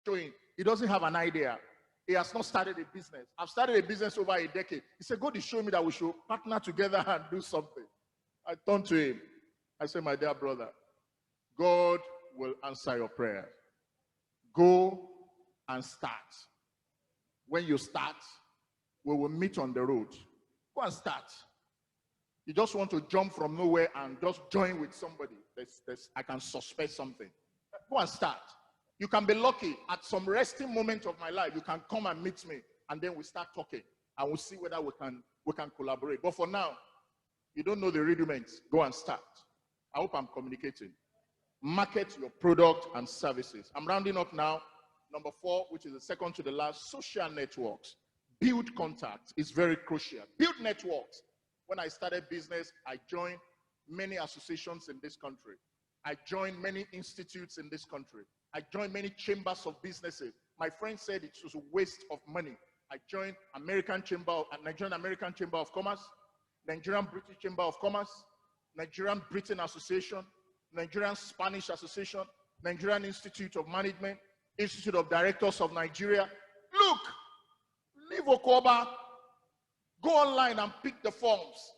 showing. He doesn't have an idea. He has not started a business. I've started a business over a decade. He said, God is showing me that we should partner together and do something. I turned to him. I said, my dear brother, God will answer your prayer. Go and start. When you start, we will meet on the road. Go and start. You just want to jump from nowhere and just join with somebody. I can suspect something. Go and start. You can be lucky at some resting moment of my life. You can come and meet me, and then we start talking, and we'll see whether we can collaborate. But for now, you don't know the rudiments. Go and start. I hope I'm communicating. Market your product and services. I'm rounding up now. Number 4, which is the second to the last, social networks. Build contacts is very crucial. Build networks. When I started business, I joined many associations in this country. I joined many institutes in this country. I joined many chambers of businesses. My friend said it was a waste of money. I joined Nigerian American Chamber of Commerce, Nigerian British Chamber of Commerce, Nigerian Britain Association, Nigerian Spanish Association, Nigerian Institute of Management, Institute of Directors of Nigeria. Look, leave Okoba, go online and pick the forms.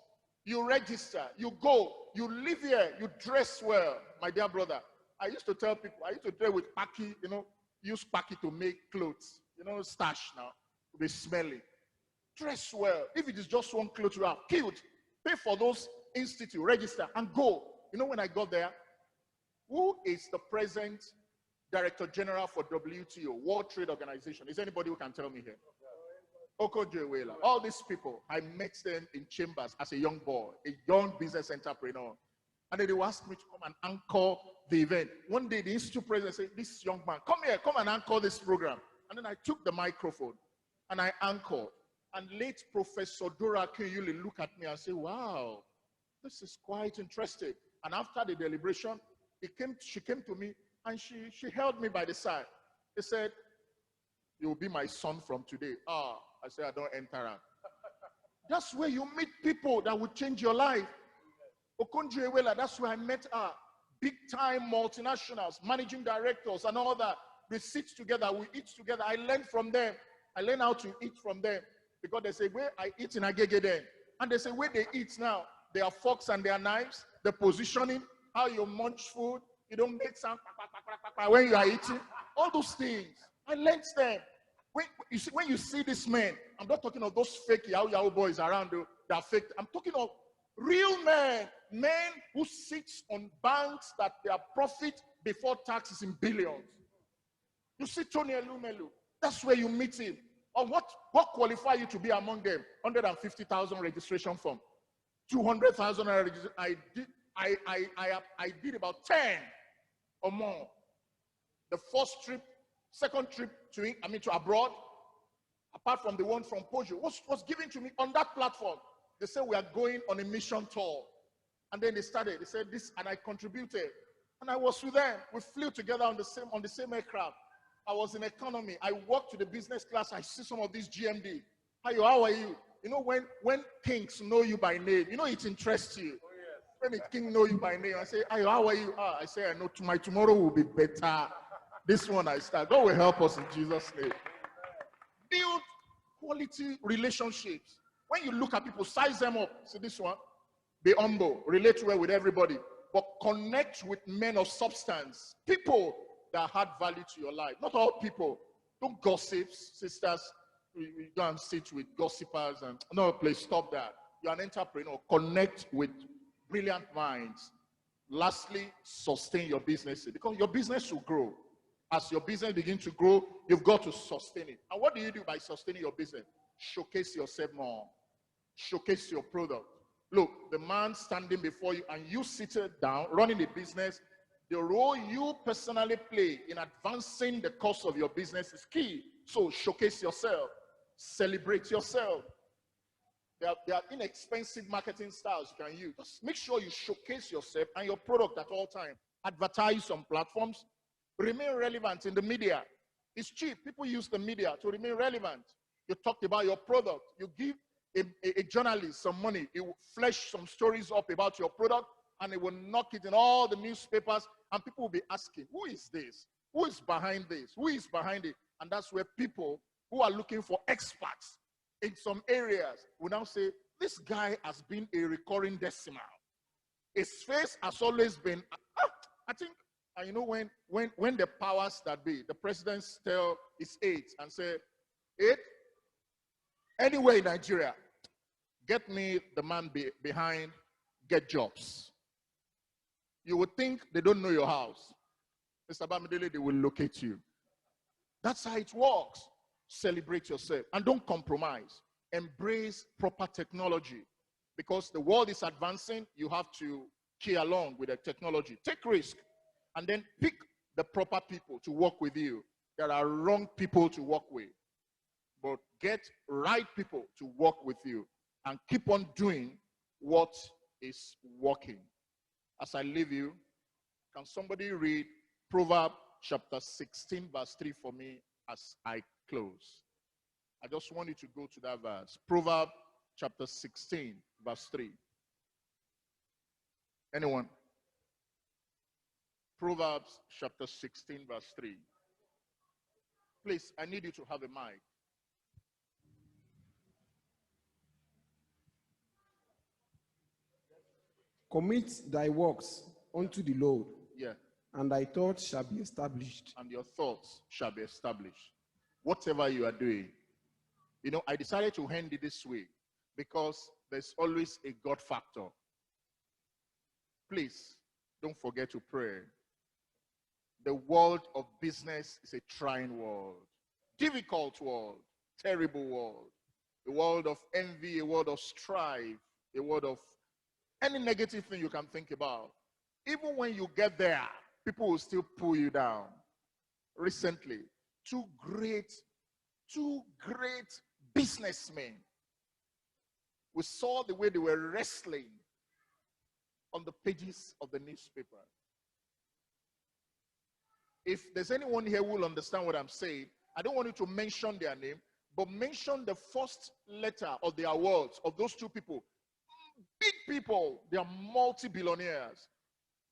You register, you go, you live here, you dress well. My dear brother, I used to tell people, I used to play with Paki, use Paki to make clothes. Stash now, to be smelly. Dress well. If it is just one clothes you have, cute. Pay for those institute, register, and go. When I got there, who is the present Director General for WTO, World Trade Organization? Is anybody who can tell me here? Okonjo-Iweala. All these people, I met them in chambers as a young boy, a young business entrepreneur. And then they asked me to come and anchor the event. One day, the institute president said, this young man, come here, come and anchor this program. And then I took the microphone and I anchored. And late Professor Dora Kiyuli looked at me and said, wow, this is quite interesting. And after the deliberation, she came to me and she held me by the side. She said, you will be my son from today. I said, I don't enter her. That's where you meet people that will change your life. Okonjo-Iweala, that's where I met her. Big time multinationals, managing directors and all that. We sit together, we eat together. I learn from them. I learn how to eat from them. Because they say, where I eat in Agege then. And they say, where they eat now. Their forks and their knives, the positioning, how you munch food. You don't make sound when you are eating. All those things. I learned them. When you see this man, I'm not talking of those fake Yahoo boys around that are fake. I'm talking of real men who sit on banks that their profit before tax is in billions. You see Tony Elumelu, that's where you meet him. Or what qualifies you to be among them? 150,000 registration form, 200,000 registration. I did about 10 or more. The first trip, second trip to abroad, apart from the one from Pojo, was given to me on that platform. They said we are going on a mission tour. And then they said this, and I contributed. And I was with them. We flew together on the same aircraft. I was in economy. I walked to the business class. I see some of these GMD. How are you? When kings know you by name, it interests you. Oh, yes. When a king know you by name, I say, how are you? I say, I know my tomorrow will be better. This one I start. God will help us in Jesus' name. Build quality relationships. When you look at people, size them up. See this one. Be humble. Relate well with everybody. But connect with men of substance. People that add value to your life. Not all people. Don't gossip, sisters. You go and sit with gossipers. No, please stop that. You're an entrepreneur. Connect with brilliant minds. Lastly, sustain your business. Because your business will grow. As your business begins to grow, you've got to sustain it. And what do you do by sustaining your business? Showcase yourself more. Showcase your product. Look, the man standing before you and you seated down, running the business, the role you personally play in advancing the course of your business is key. So showcase yourself. Celebrate yourself. There are inexpensive marketing styles you can use. Just make sure you showcase yourself and your product at all times. Advertise on platforms. Remain relevant in the media. It's cheap. People use the media to remain relevant. You talked about your product. You give a journalist some money. He will flesh some stories up about your product, and it will knock it in all the newspapers, and people will be asking, who is this? Who is behind this? Who is behind it? And that's where people who are looking for experts in some areas will now say, this guy has been a recurring decimal. His face has always been, I think, you know, when the powers that be, the presidents tell his aides and say, aide, anywhere in Nigeria, get me the man behind Get Jobs. You would think they don't know your house. Mr. Bamidele, they will locate you. That's how it works. Celebrate yourself and don't compromise. Embrace proper technology because the world is advancing. You have to key along with the technology. Take risk and then pick the proper people to work with you. There are wrong people to work with, but get right people to work with you and keep on doing what is working. As I leave you, can somebody read Proverbs chapter 16 verse 3 for me as I close? I just want you to go to that verse. Proverbs chapter 16 verse 3. Anyone? Proverbs chapter 16 verse 3. Please, I need you to have a mic. Commit thy works unto the Lord. Yeah. And thy thoughts shall be established. And your thoughts shall be established. Whatever you are doing. You know, I decided to end it this way because there's always a God factor. Please, don't forget to pray. The world of business is a trying world. Difficult world. Terrible world. A world of envy, a world of strife, a world of any negative thing you can think about. Even when you get there, people will still pull you down. Recently, two great businessmen, we saw the way they were wrestling on the pages of the newspaper. If there's anyone here who will understand what I'm saying, I don't want you to mention their name, but mention the first letter of their words of those two people. Big people, they are multi-billionaires.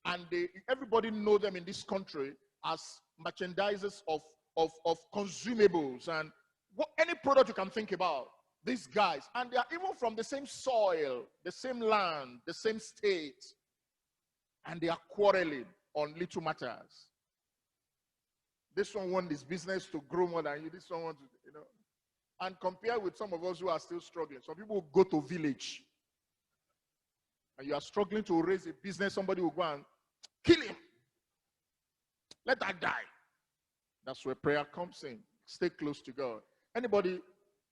And everybody knows them in this country as merchandisers of consumables and any product you can think about. These guys, and they are even from the same soil, the same land, the same state, and they are quarreling on little matters. This one wants his business to grow more than you. This one wants to, you know. And compare with some of us who are still struggling. Some people go to village, and you are struggling to raise a business. Somebody will go and kill him. Let that die. That's where prayer comes in. Stay close to God. Anybody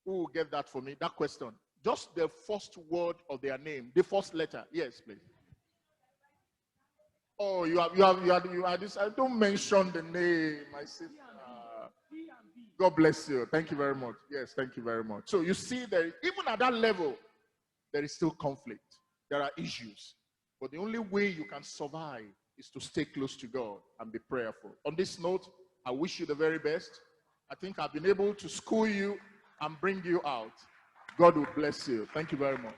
who will get that for me? That question. Just the first word of their name. The first letter. Yes, please. Oh, you are this. I don't mention the name, my sister. God bless you. Thank you very much. Yes, thank you very much. So you see that even at that level, there is still conflict. There are issues. But the only way you can survive is to stay close to God and be prayerful. On this note, I wish you the very best. I think I've been able to school you and bring you out. God will bless you. Thank you very much.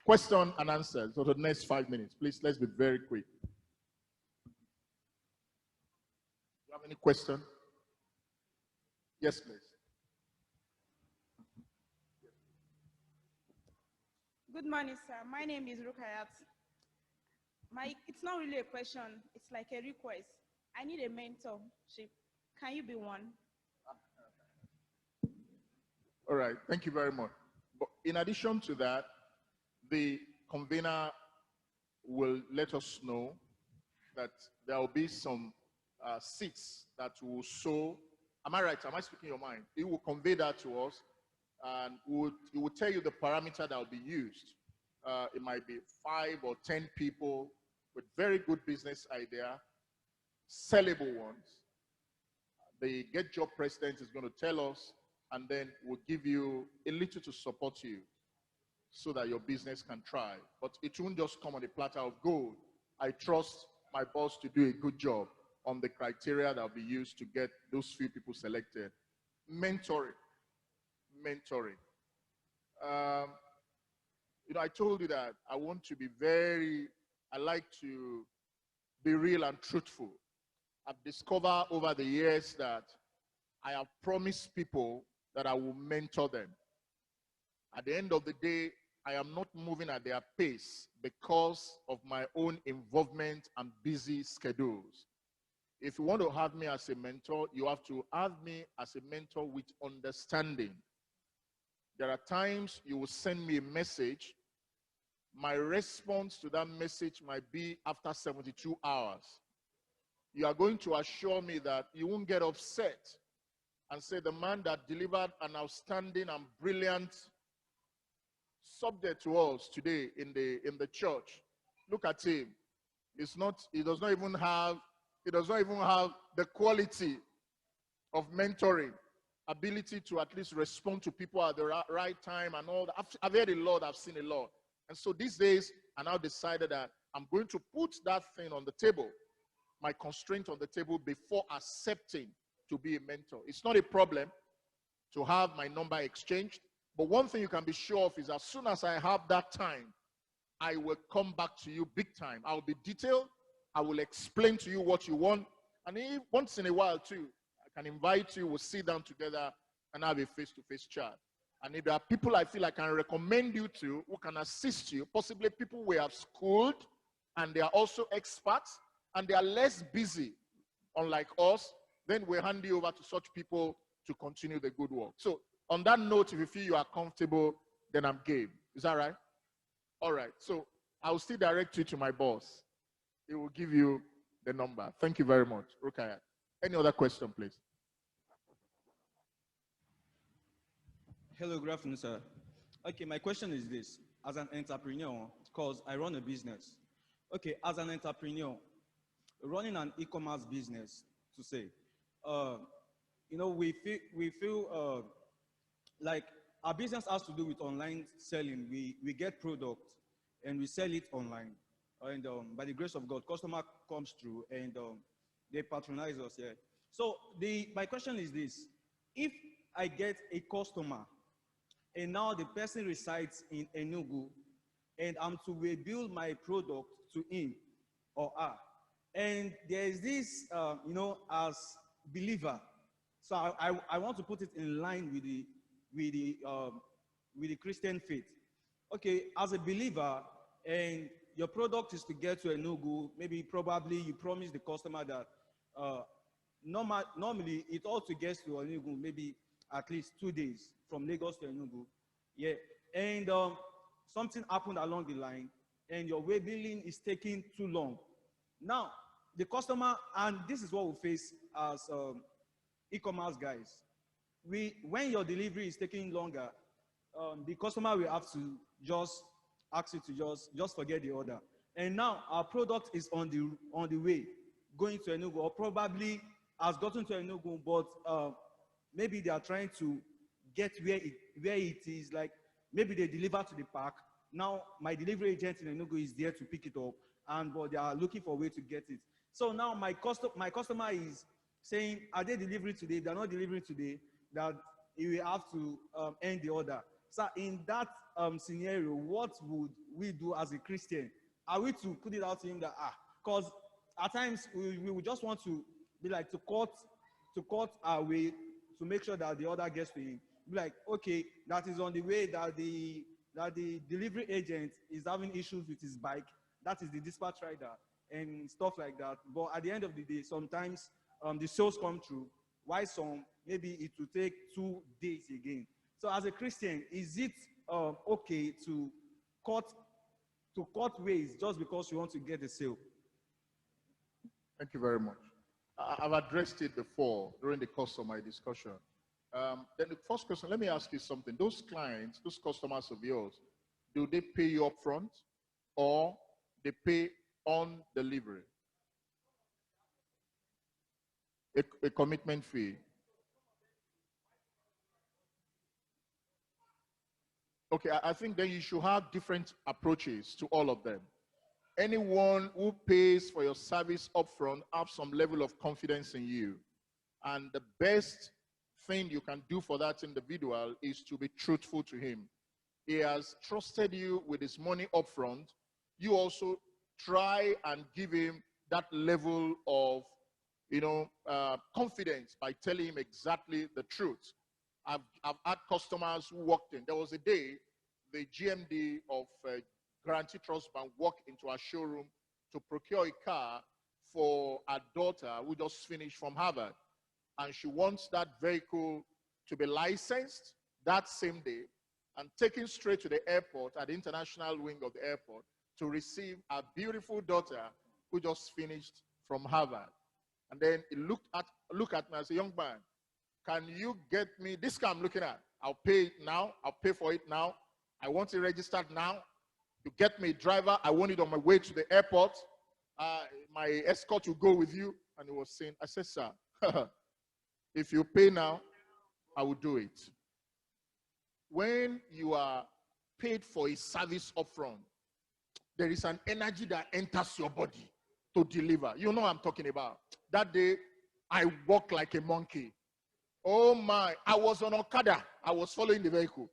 Question and answer for the next 5 minutes. Please, let's be very quick. Do you have any question? Yes, please. Good morning, sir. My name is Rukayat. It's not really a question. It's like a request. I need a mentorship. Can you be one? All right. Thank you very much. But in addition to that, the convener will let us know that there will be some seats that will show. Am I right? Am I speaking your mind? He will convey that to us, and it will tell you the parameter that will be used. It might be 5 or 10 people with very good business idea, sellable ones. The Get Job president is going to tell us, and then we'll give you a little to support you so that your business can thrive. But it won't just come on a platter of gold. I trust my boss to do a good job on the criteria that will be used to get those few people selected. Mentoring. You know, I told you that I want to be I like to be real and truthful. I've discovered over the years that I have promised people that I will mentor them. At the end of the day, I am not moving at their pace because of my own involvement and busy schedules. If you want to have me as a mentor, you have to have me as a mentor with understanding. There are times you will send me a message. My response to that message might be after 72 hours. You are going to assure me that you won't get upset and say the man that delivered an outstanding and brilliant subject to us today in the church. Look at him. He does not even have the quality of mentoring, ability to at least respond to people at the right time and all that. I've heard a lot, I've seen a lot. And so these days, I now decided that I'm going to put that thing on the table, my constraint on the table, before accepting to be a mentor. It's not a problem to have my number exchanged, but one thing you can be sure of is as soon as I have that time, I will come back to you big time. I'll be detailed. I will explain to you what you want. And if, once in a while too, I can invite you, we'll sit down together and have a face-to-face chat. And if there are people I feel I can recommend you to who can assist you, possibly people we have schooled and they are also experts and they are less busy, unlike us, then we hand you over to such people to continue the good work. So on that note, if you feel you are comfortable, then I'm game. Is that right? All right. So I'll still direct you to my boss. He will give you the number. Thank you very much. Rukayat. Any other question, please? Hello, good afternoon, sir. Okay, my question is this. As an entrepreneur, because I run a business. Okay, as an entrepreneur, running an e-commerce business, to say, we feel like our business has to do with online selling. We get product and we sell it online. And by the grace of God, customer comes through and they patronize us here. So my question is this. If I get a customer and now the person resides in Enugu and I'm to rebuild my product to him or her, and there is this, as believer, so I want to put it in line with the Christian faith. Okay, as a believer, and your product is to get to Enugu, probably you promise the customer that normally it all to get to Enugu, maybe at least 2 days from Lagos to Enugu. Yeah, and something happened along the line, and your way billing is taking too long. Now, the customer, and this is what we face as e-commerce guys. When your delivery is taking longer, the customer will have to just ask you to just forget the order. And now our product is on the way, going to Enugu, or probably has gotten to Enugu, but maybe they are trying to get where it is. Like maybe they deliver to the park. Now my delivery agent in Enugu is there to pick it up, but they are looking for a way to get it. So now my customer is saying, are they delivering today? If they're not delivering today, that he will have to end the order. So in that scenario, what would we do as a Christian? Are we to put it out to him that, because at times we would just want to be like to cut our way to make sure that the order gets to him. Be like, okay, that is on the way, that the delivery agent is having issues with his bike. That is the dispatch rider and stuff like that. But at the end of the day, sometimes the sales come through. Why some? Maybe it will take 2 days again. So as a Christian, is it okay to cut ways just because you want to get a sale? Thank you very much. I've addressed it before during the course of my discussion. Then the first question, let me ask you something. Those clients, those customers of yours, do they pay you upfront or they pay on delivery? A commitment fee. Okay, I think then you should have different approaches to all of them. Anyone who pays for your service upfront have some level of confidence in you. And the best thing you can do for that individual is to be truthful to him. He has trusted you with his money upfront. You also try and give him that level of, confidence by telling him exactly the truth. I've had customers who walked in. There was a day the GMD of Guarantee Trust Bank walked into our showroom to procure a car for her daughter who just finished from Harvard. And she wants that vehicle to be licensed that same day and taken straight to the airport at the international wing of the airport to receive a beautiful daughter who just finished from Harvard. And then he looked at me as a young man. Can you get me this car I'm looking at? I'll pay it now. I'll pay for it now. I want it registered now. You get me a driver. I want it on my way to the airport. My escort will go with you. And he was saying, I said, sir, if you pay now, I will do it. When you are paid for a service upfront, there is an energy that enters your body to deliver. You know what I'm talking about. That day, I walked like a monkey. Oh my, I was on Okada. I was following the vehicle.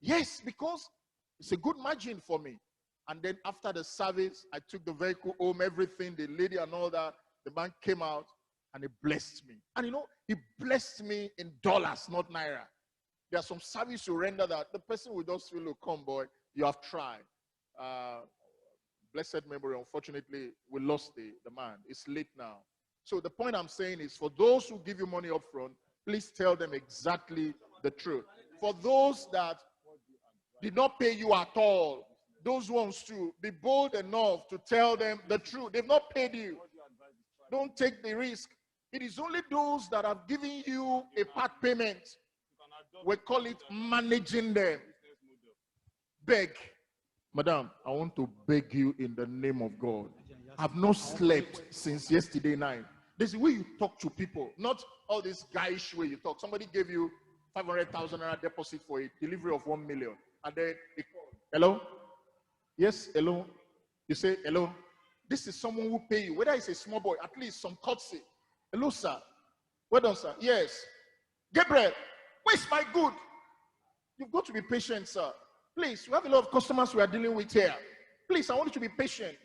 Yes, because it's a good margin for me. And then after the service, I took the vehicle home, everything, the lady and all that. The man came out and he blessed me. And he blessed me in dollars, not naira. There's some service you render that the person will just feel, look, come boy, you have tried. Blessed memory, unfortunately, we lost the man. It's late now. So the point I'm saying is, for those who give you money up front, please tell them exactly the truth. For those that did not pay you at all, those ones too, be bold enough to tell them the truth. They've not paid you. Don't take the risk. It is only those that have given you a part payment. We call it managing them. Beg. Madam, I want to beg you in the name of God. I've not slept since yesterday night. There's the way you talk to people, not all this guyish way you talk. Somebody gave you 500,000 deposit for a delivery of 1 million. And then, hello? Yes, hello? You say, hello? This is someone who pay you. Whether it's a small boy, at least some courtesy. Hello, sir. Well done, sir. Yes. Gabriel, where's my good? You've got to be patient, sir. Please, we have a lot of customers we are dealing with here. Please, I want you to be patient.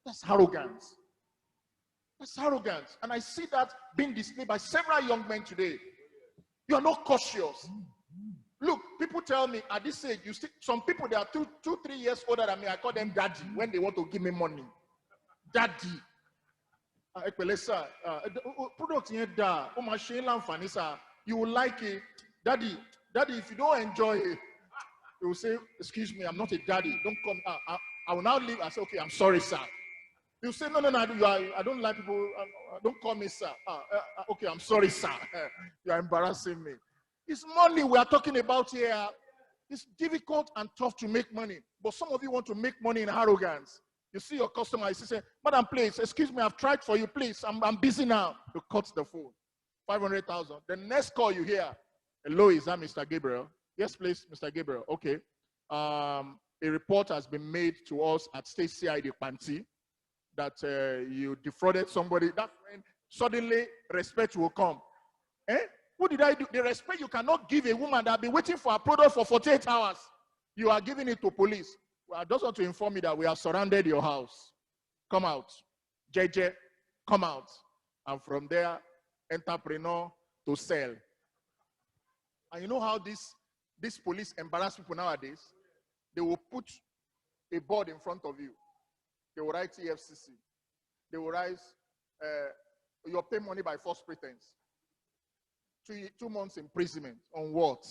That's arrogance. That's arrogance. And I see that being displayed by several young men today. You are not cautious. Look, people tell me at this age, you see, some people, they are 3 years older than me. I call them daddy when they want to give me money. Daddy. You will like it. Daddy, if you don't enjoy it, you will say, excuse me, I'm not a daddy. Don't come. I will now leave. I say, okay, I'm sorry, sir. You say, no, I don't like people. Don't call me sir. Okay, I'm sorry, sir. You are embarrassing me. It's money we are talking about here. It's difficult and tough to make money. But some of you want to make money in arrogance. You see your customer, you say, madam, please, excuse me, I've tried for you, please. I'm busy now. You cut the phone. 500,000. The next call you hear, hello, is that Mr. Gabriel? Yes, please, Mr. Gabriel. Okay. A report has been made to us at State CID Panti that you defrauded somebody. That's when suddenly respect will come. What did I do? The respect you cannot give a woman that has been waiting for a product for 48 hours. You are giving it to police. Well, I just want to inform you that we have surrounded your house. Come out. JJ, come out. And from there, entrepreneur to sell. And you know how this police embarrass people nowadays? They will put a board in front of you. They will write EFCC. They will write, you're paying money by false pretense. 2 months imprisonment. On what?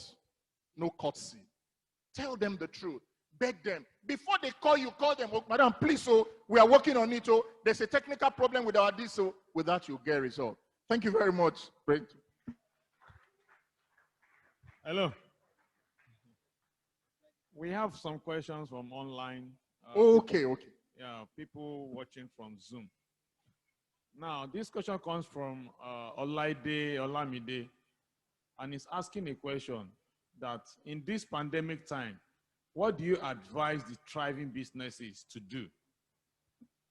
No courtesy. Tell them the truth. Beg them. Before they call you, call them. Oh, madam, please, we are working on it. There's a technical problem with our this. With that, you'll get result. Thank you very much. Great. Hello. We have some questions from online. Okay. Yeah, people watching from Zoom. Now, this question comes from Olaide Olamide, and he's asking a question that in this pandemic time, what do you advise the thriving businesses to do?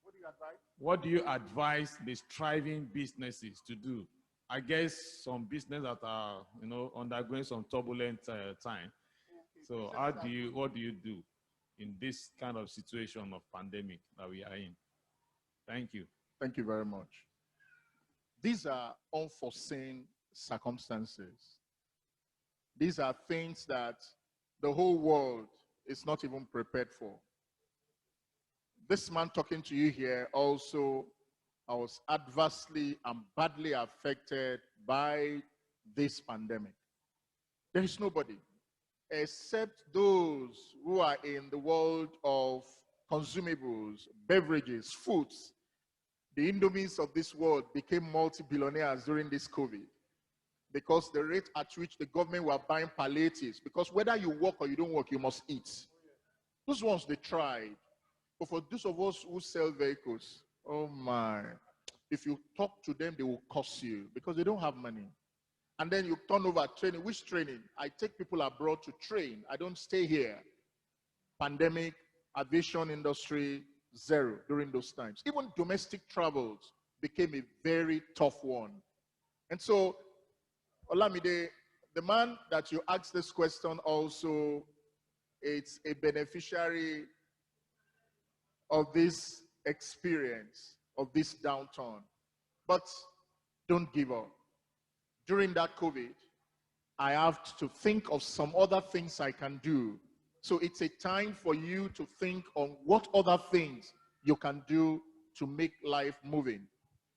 What do you advise? What do you advise the thriving businesses to do? I guess some business that are, undergoing some turbulent time. So what do you do in this kind of situation of pandemic that we are in? Thank you. Thank you very much. These are unforeseen circumstances. These are things that the whole world is not even prepared for. This man talking to you here also, I was adversely and badly affected by this pandemic. There is nobody except those who are in the world of consumables, beverages, foods. The Indomies of this world became multi-billionaires during this COVID because the rate at which the government were buying palliatives, because whether you work or you don't work, you must eat. Those ones, they tried. But for those of us who sell vehicles, oh my, if you talk to them, they will curse you because they don't have money. And then you turn over training. Which training? I take people abroad to train. I don't stay here. Pandemic, aviation industry, zero during those times. Even domestic travels became a very tough one. And so, Olamide, the man that you asked this question also, it's a beneficiary of this experience, of this downturn. But don't give up. During that COVID, I have to think of some other things I can do. So it's a time for you to think on what other things you can do to make life moving.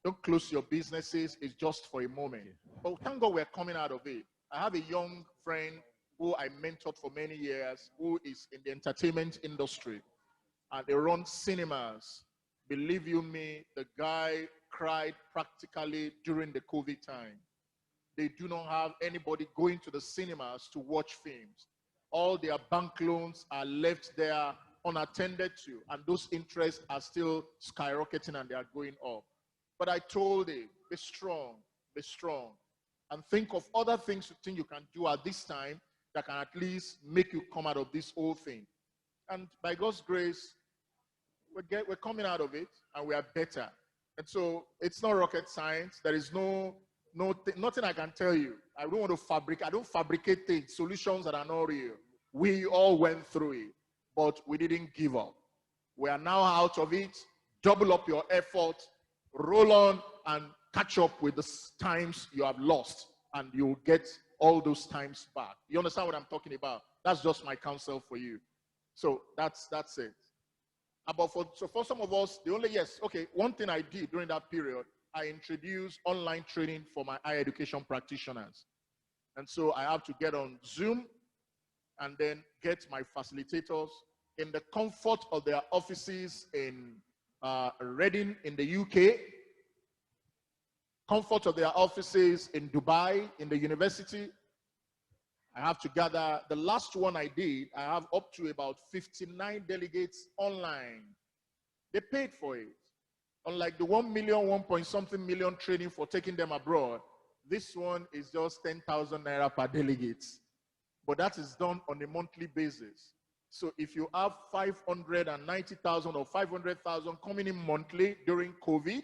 Don't close your businesses, it's just for a moment. But thank God we're coming out of it. I have a young friend who I mentored for many years, who is in the entertainment industry, and they run cinemas. Believe you me, the guy cried practically during the COVID time. They do not have anybody going to the cinemas to watch films. All their bank loans are left there unattended to, and those interests are still skyrocketing and they are going up. But I told him, be strong, and think of other things you think you can do at this time that can at least make you come out of this whole thing. And by God's grace, we're coming out of it and we are better. And so it's not rocket science. There is nothing I can tell you. I don't fabricate things, solutions that are not real. We all went through it, but we didn't give up. We are now out of it. Double up your effort, roll on and catch up with the times you have lost, and you'll get all those times back. You understand what I'm talking about? That's just my counsel for you. So that's it. But for some of us, one thing I did during that period, I introduced online training for my higher education practitioners. And so I have to get on Zoom and then get my facilitators in the comfort of their offices in Reading in the UK, comfort of their offices in Dubai, in the university. I have to gather, the last one I did, I have up to about 59 delegates online. They paid for it. Unlike the 1 million, 1 point something million training for taking them abroad, this one is just 10,000 naira per delegate. But that is done on a monthly basis. So if you have 590,000 or 500,000 coming in monthly during COVID,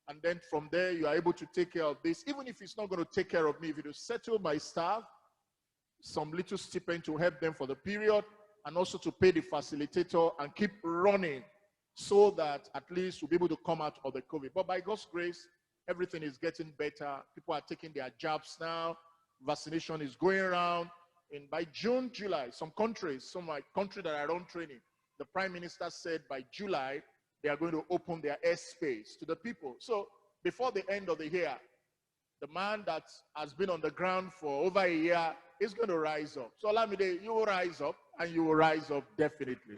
and then from there you are able to take care of this, even if it's not going to take care of me, if it will settle my staff, some little stipend to help them for the period, and also to pay the facilitator and keep running so that at least we'll be able to come out of the COVID. But by God's grace, everything is getting better. People are taking their jabs now. Vaccination is going around. And by June, July, some countries that are on training, the Prime Minister said by July, they are going to open their airspace to the people. So before the end of the year, the man that has been on the ground for over a year is going to rise up. So Olamide, you will rise up, and you will rise up definitely.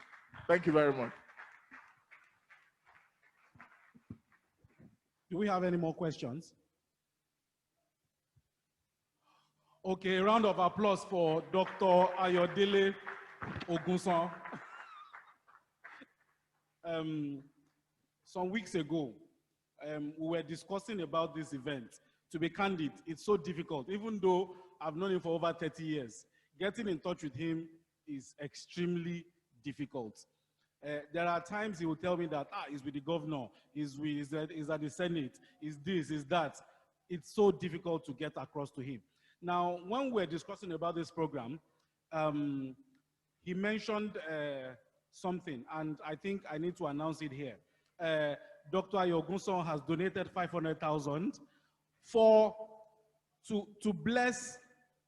Thank you very much. Do we have any more questions? Okay, a round of applause for Dr. Ayodele Ogunsan. Some weeks ago, we were discussing about this event. To be candid, it's so difficult. Even though I've known him for over 30 years, getting in touch with him is extremely difficult. There are times he will tell me that, he's with the governor, he's at the Senate, he's this, he's that. It's so difficult to get across to him. Now, when we're discussing about this program, he mentioned something, and I think I need to announce it here. Dr. Ogunsan has donated 500,000 to bless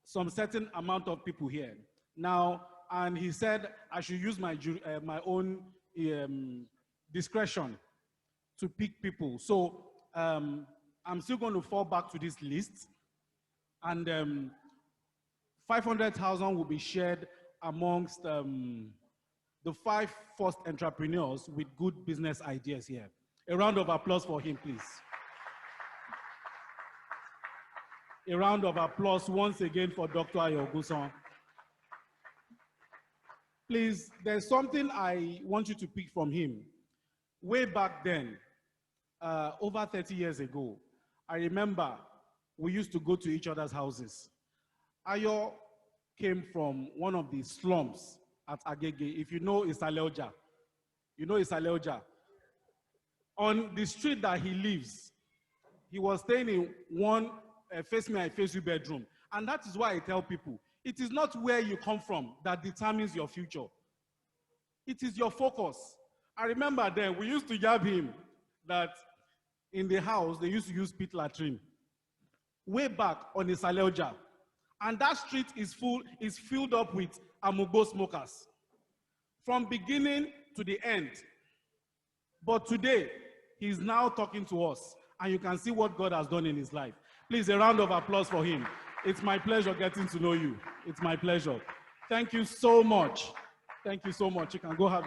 some certain amount of people here. Now, and he said I should use my own discretion to pick people. So I'm still going to fall back to this list, and 500,000 will be shared amongst the 5 first entrepreneurs with good business ideas here. A round of applause for him, please. A round of applause once again for Dr. Ogunsan. Please, there's something I want you to pick from him. Way back then, over 30 years ago, I remember we used to go to each other's houses. Ayo came from one of the slums at Agege. If you know Isaleoja, you know Isaleoja. On the street that he lives, he was staying in one face me, I face you bedroom. And that is why I tell people, it is not where you come from that determines your future. It is your focus. I remember then, we used to jab him that in the house, they used to use pit latrine. Way back on Isaleoja. And that street is filled up with Amugbo smokers. From beginning to the end. But today, he's now talking to us. And you can see what God has done in his life. Please, a round of applause for him. It's my pleasure getting to know you. It's my pleasure. Thank you so much. Thank you so much. You can go have